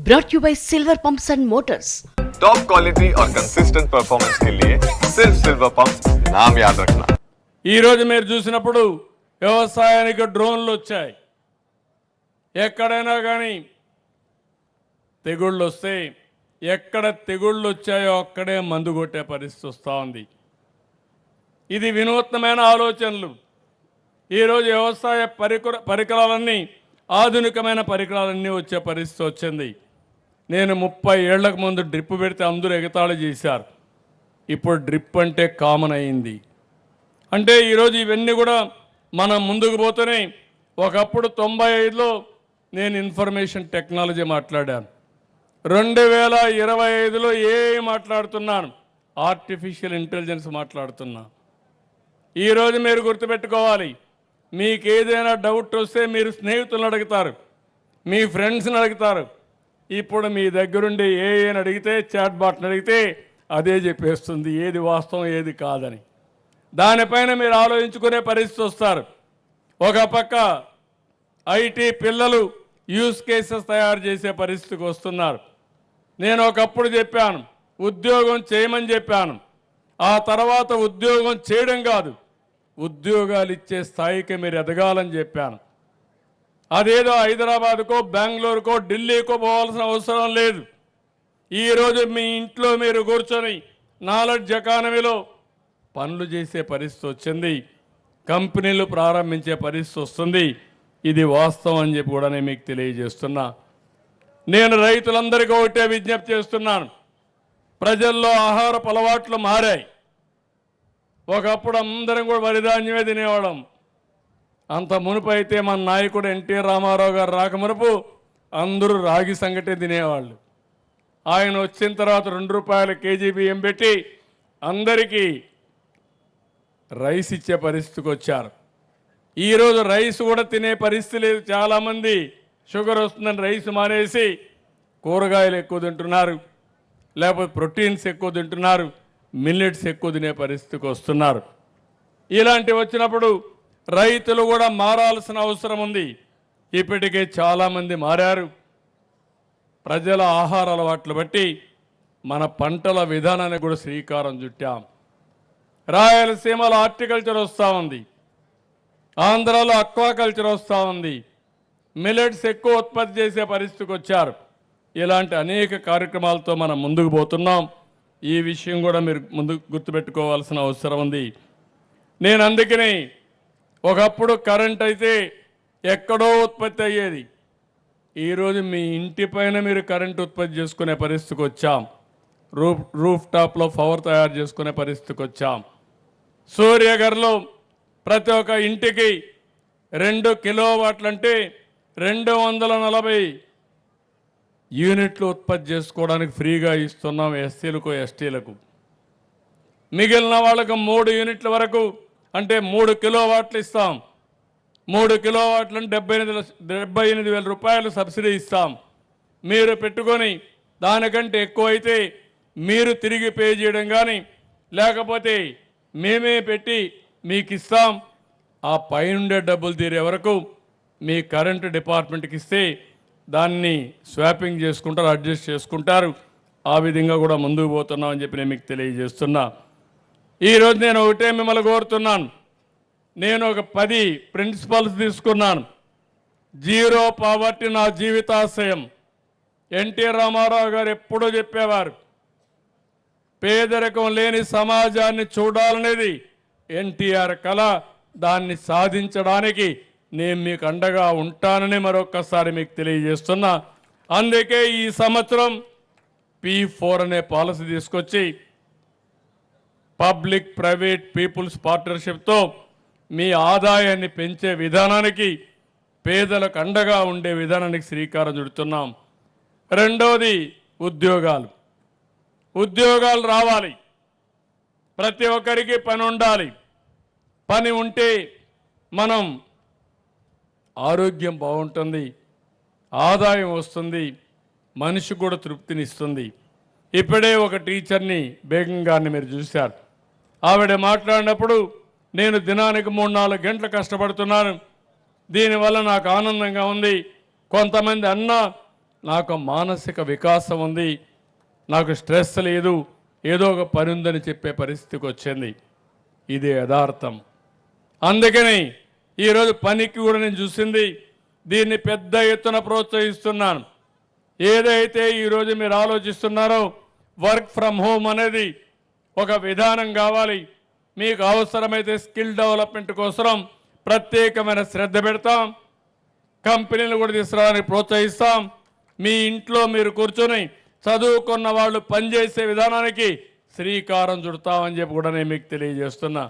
brought you by Silver Pumps and Motors. Top quality और consistent performance के लिए सिर्फ सिल्वर पंप्स नाम याद रखना। ఈ రోజు మీరు చూసినప్పుడు వ్యవసాయానికి డ్రోన్లు వచ్చాయి. ఎక్కడైనా కానీ తెగుళ్ళు వస్తే ఎక్కడ తెగుళ్ళు వచ్చాయో అక్కడే మందు కొట్టే పరిస్థితి వస్తూ ఉంది. ఇది వినూత్నమైన ఆలోచనలు. ఈరోజు వ్యవసాయ పరికరాలన్నీ ఆధునికమైన పరికరాలన్నీ వచ్చే పరిస్థితి వచ్చింది. నేను 30 ఏళ్లకు ముందు డ్రిప్ పెడితే అందరూ ఎగతాళి చేశారు. ఇప్పుడు డ్రిప్ అంటే కామన్ అయింది. అంటే ఈరోజు ఇవన్నీ కూడా మనం ముందుకు పోతూనే ఒకప్పుడు 95లో నేను ఇన్ఫర్మేషన్ టెక్నాలజీ మాట్లాడాను. 2025లో ఏఐ మాట్లాడుతున్నాను, ఆర్టిఫిషియల్ ఇంటెలిజెన్స్ మాట్లాడుతున్నా. ఈరోజు మీరు గుర్తుపెట్టుకోవాలి, మీకు ఏదైనా డౌట్ వస్తే మీరు స్నేహితులను అడుగుతారు, మీ ఫ్రెండ్స్ని అడుగుతారు. ఇప్పుడు మీ దగ్గరుండి ఏఐని అడిగితే, చాట్ బాట్ని అడిగితే అదే చెప్పేస్తుంది ఏది వాస్తవం ఏది కాదని. దానిపైన మీరు ఆలోచించుకునే పరిస్థితి వస్తారు. ఒక పక్క ఐటీ పిల్లలు యూస్ కేసెస్ తయారు చేసే పరిస్థితికి వస్తున్నారు. నేను ఒకప్పుడు చెప్పాను, ఉద్యోగం చేయమని చెప్పాను. ఆ తర్వాత ఉద్యోగం చేయడం కాదు, ఉద్యోగాలు ఇచ్చే స్థాయికి మీరు ఎదగాలని చెప్పాను. అదేదో హైదరాబాద్కో బెంగళూరుకో ఢిల్లీకో పోవాల్సిన అవసరం లేదు. ఈరోజు మీ ఇంట్లో మీరు కూర్చొని నాలెడ్జ్ ఎకానమీలో పనులు చేసే పరిస్థితి వచ్చింది, కంపెనీలు ప్రారంభించే పరిస్థితి వస్తుంది. ఇది వాస్తవం అని చెప్పి కూడా నేను మీకు తెలియజేస్తున్నా. నేను రైతులందరికీ ఒకటే విజ్ఞప్తి చేస్తున్నాను, ప్రజల్లో ఆహారపు అలవాట్లు మారాయి. ఒకప్పుడు అందరం కూడా వరిధాన్యమే తినేవాళ్ళం. అంత మునుపు అయితే మన నాయకుడు ఎన్టీ రామారావు గారు రాకమునుపు అందరూ రాగి సంగటే తినేవాళ్ళు. ఆయన వచ్చిన తర్వాత ₹2 కేజీ బియ్యం పెట్టి అందరికీ రైస్ ఇచ్చే పరిస్థితికి వచ్చారు. ఈరోజు రైస్ కూడా తినే పరిస్థితి లేదు. చాలామంది షుగర్ వస్తుందని రైస్ మానేసి కూరగాయలు ఎక్కువ తింటున్నారు, లేకపోతే ప్రోటీన్స్ ఎక్కువ తింటున్నారు, మిల్లెట్స్ ఎక్కువ తినే పరిస్థితికి వస్తున్నారు. ఇలాంటివి వచ్చినప్పుడు రైతులు కూడా మారాల్సిన అవసరం ఉంది. ఇప్పటికే చాలామంది మారారు. ప్రజల ఆహార అలవాట్లు బట్టి మన పంటల విధానానికి కూడా శ్రీకారం చుట్టాం. రాయలసీమలో హార్టికల్చర్ వస్తూ ఉంది, ఆంధ్రాలో అక్వాకల్చర్ వస్తూ ఉంది, మిల్లెట్స్ ఎక్కువ ఉత్పత్తి చేసే పరిస్థితికి వచ్చారు. ఇలాంటి అనేక కార్యక్రమాలతో మనం ముందుకు పోతున్నాం. ఈ విషయం కూడా మీరు ముందు గుర్తుపెట్టుకోవాల్సిన అవసరం ఉంది. నేను అందుకని ఒకప్పుడు కరెంట్ అయితే ఎక్కడో ఉత్పత్తి అయ్యేది, ఈరోజు మీ ఇంటి పైన మీరు కరెంట్ ఉత్పత్తి చేసుకునే పరిస్థితికి వచ్చాం. రూఫ్ టాప్లో పవర్ తయారు చేసుకునే పరిస్థితికి వచ్చాం. సూర్యగర్లో ప్రతి ఒక్క ఇంటికి 2 కిలోవాట్లు అంటే 240 యూనిట్లు ఉత్పత్తి చేసుకోవడానికి ఫ్రీగా ఇస్తున్నాం ఎస్సీలకు ఎస్టీలకు. మిగిలిన వాళ్ళకు 3 యూనిట్ల వరకు అంటే 3 కిలోవాట్లు ఇస్తాం. 3 కిలోవాట్లను 78,000 రూపాయలు సబ్సిడీ ఇస్తాం. మీరు పెట్టుకొని దానికంటే ఎక్కువ అయితే మీరు తిరిగి పే చేయడం కానీ, లేకపోతే మేమే పెట్టి మీకు ఇస్తాం. ఆ పైనుండే డబ్బులు తీరే వరకు మీ కరెంటు డిపార్ట్మెంట్కి ఇస్తే దాన్ని స్వాపింగ్ చేసుకుంటారు, అడ్జస్ట్ చేసుకుంటారు. ఆ విధంగా కూడా ముందుకు పోతున్నాం అని చెప్పి నేను మీకు తెలియజేస్తున్నా. ఈరోజు నేను ఒకటే మిమ్మల్ని కోరుతున్నాను, నేను ఒక 10 ప్రిన్సిపల్స్ తీసుకున్నాను. జీరో పావర్టీ నా జీవితాశయం. ఎన్టీ రామారావు గారు ఎప్పుడూ చెప్పేవారు, పేదరికం లేని సమాజాన్ని చూడాలనేది ఎన్టీఆర్ కళ. దాన్ని సాధించడానికి నేను మీకు అండగా ఉంటానని మరొకసారి మీకు తెలియజేస్తున్నా. అందుకే ఈ సంవత్సరం P4 అనే పాలసీ తీసుకొచ్చి పబ్లిక్ ప్రైవేట్ పీపుల్స్ పార్ట్నర్షిప్తో మీ ఆదాయాన్ని పెంచే విధానానికి, పేదలకు అండగా ఉండే విధానానికి శ్రీకారం చుడుతున్నాం. రెండవది ఉద్యోగాలు. ఉద్యోగాలు రావాలి, ప్రతి ఒక్కరికి పని ఉండాలి. పని ఉంటే మనం ఆరోగ్యం బాగుంటుంది, ఆదాయం వస్తుంది, మనిషి కూడా తృప్తినిస్తుంది. ఇప్పుడే ఒక టీచర్ని, బేగం గారిని మీరు చూశారు. ఆవిడ మాట్లాడినప్పుడు నేను దినానికి 3-4 గంటలు కష్టపడుతున్నాను, దీనివల్ల నాకు ఆనందంగా ఉంది. కొంతమంది అన్న నాకు మానసిక వికాసం ఉంది, నాకు స్ట్రెస్ లేదు, ఏదో ఒక పని ఉందని చెప్పే పరిస్థితికి వచ్చింది. ఇది యథార్థం. అందుకని ఈరోజు పనికి కూడా నేను చూసింది, దీన్ని పెద్ద ఎత్తున ప్రోత్సహిస్తున్నాను. ఏదైతే ఈరోజు మీరు ఆలోచిస్తున్నారో వర్క్ ఫ్రమ్ హోమ్ అనేది ఒక విధానం కావాలి. మీకు అవసరమైతే స్కిల్ డెవలప్మెంట్ కోసం ప్రత్యేకమైన శ్రద్ధ పెడతాం. కంపెనీలు కూడా తీసుకురావడానికి ప్రోత్సహిస్తాం. మీ ఇంట్లో మీరు కూర్చొని చదువుకున్న వాళ్ళు పనిచేసే విధానానికి శ్రీకారం చుడతామని చెప్పి కూడా నేను మీకు తెలియజేస్తున్నా.